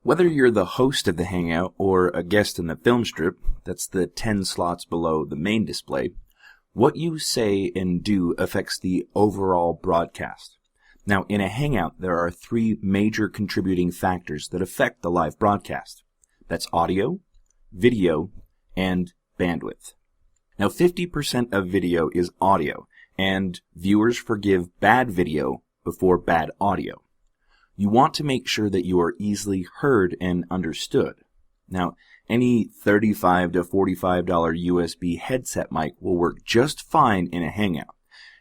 Whether you're the host of the Hangout or a guest in the film strip, that's the 10 slots below the main display, what you say and do affects the overall broadcast. Now, in a Hangout, there are 3 major contributing factors that affect the live broadcast. That's audio, video, and bandwidth. Now, 50% of video is audio, and viewers forgive bad video before bad audio. You want to make sure that you are easily heard and understood. Now, any $35 to $45 USB headset mic will work just fine in a Hangout.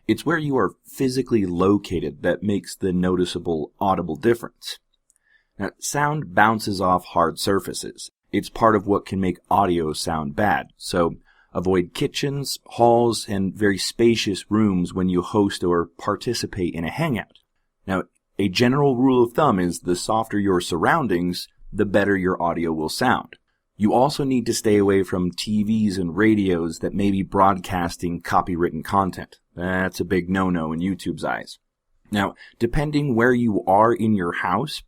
It's where you are physically located that makes the noticeable audible difference. Now, sound bounces off hard surfaces. It's part of what can make audio sound bad, so avoid kitchens, halls, and very spacious rooms when you host or participate in a Hangout. Now, a general rule of thumb is the softer your surroundings, the better your audio will sound. You also need to stay away from TVs and radios that may be broadcasting copywritten content. That's a big no-no in YouTube's eyes. Now, depending where you are in your house,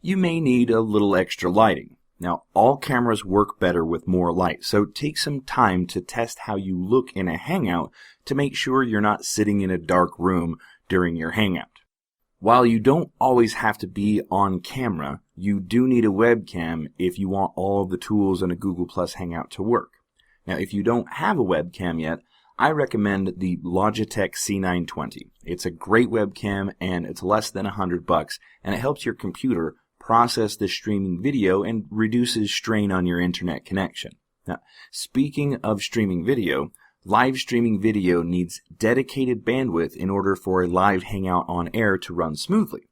you may need a little extra lighting. Now, all cameras work better with more light, so take some time to test how you look in a Hangout to make sure you're not sitting in a dark room during your Hangout. While you don't always have to be on camera, you do need a webcam if you want all of the tools in a Google Plus Hangout to work. Now, if you don't have a webcam yet, I recommend the Logitech C920. It's a great webcam and it's less than $100, and it helps your computer process the streaming video and reduces strain on your internet connection. Now, speaking of streaming video, live streaming video needs dedicated bandwidth in order for a live Hangout on air to run smoothly.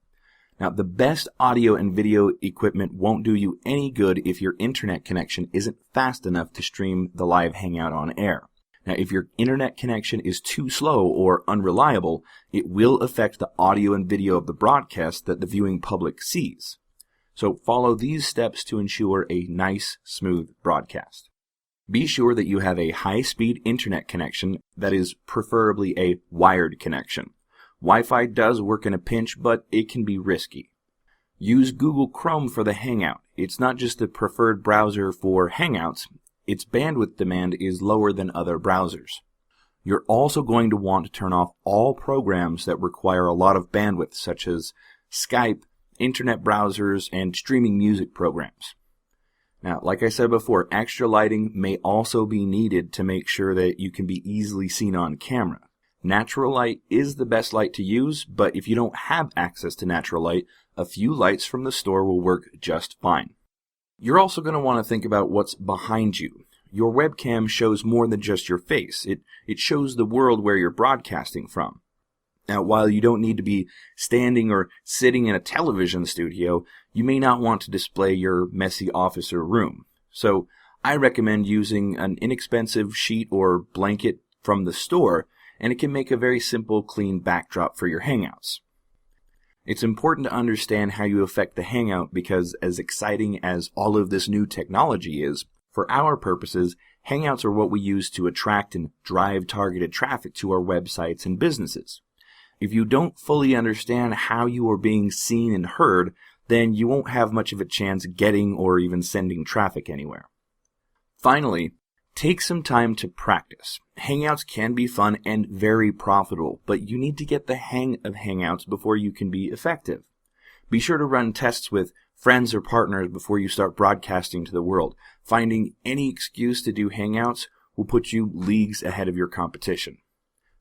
Now, the best audio and video equipment won't do you any good if your internet connection isn't fast enough to stream the live Hangout on air. Now, if your internet connection is too slow or unreliable, it will affect the audio and video of the broadcast that the viewing public sees. So follow these steps to ensure a nice, smooth broadcast. Be sure that you have a high-speed internet connection that is preferably a wired connection. Wi-Fi does work in a pinch, but it can be risky. Use Google Chrome for the Hangout. It's not just the preferred browser for Hangouts, its bandwidth demand is lower than other browsers. You're also going to want to turn off all programs that require a lot of bandwidth, such as Skype, internet browsers, and streaming music programs. Now, like I said before, extra lighting may also be needed to make sure that you can be easily seen on camera. Natural light is the best light to use, but if you don't have access to natural light, a few lights from the store will work just fine. You're also going to want to think about what's behind you. Your webcam shows more than just your face. It shows the world where you're broadcasting from. Now, while you don't need to be standing or sitting in a television studio, you may not want to display your messy office or room. So I recommend using an inexpensive sheet or blanket from the store, and it can make a very simple, clean backdrop for your Hangouts. It's important to understand how you affect the Hangout because as exciting as all of this new technology is, for our purposes, Hangouts are what we use to attract and drive targeted traffic to our websites and businesses. If you don't fully understand how you are being seen and heard, then you won't have much of a chance getting or even sending traffic anywhere. Finally, take some time to practice. Hangouts can be fun and very profitable, but you need to get the hang of Hangouts before you can be effective. Be sure to run tests with friends or partners before you start broadcasting to the world. Finding any excuse to do Hangouts will put you leagues ahead of your competition.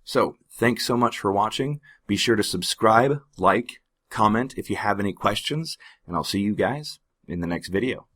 So, thanks so much for watching. Be sure to subscribe, like, comment if you have any questions, and I'll see you guys in the next video.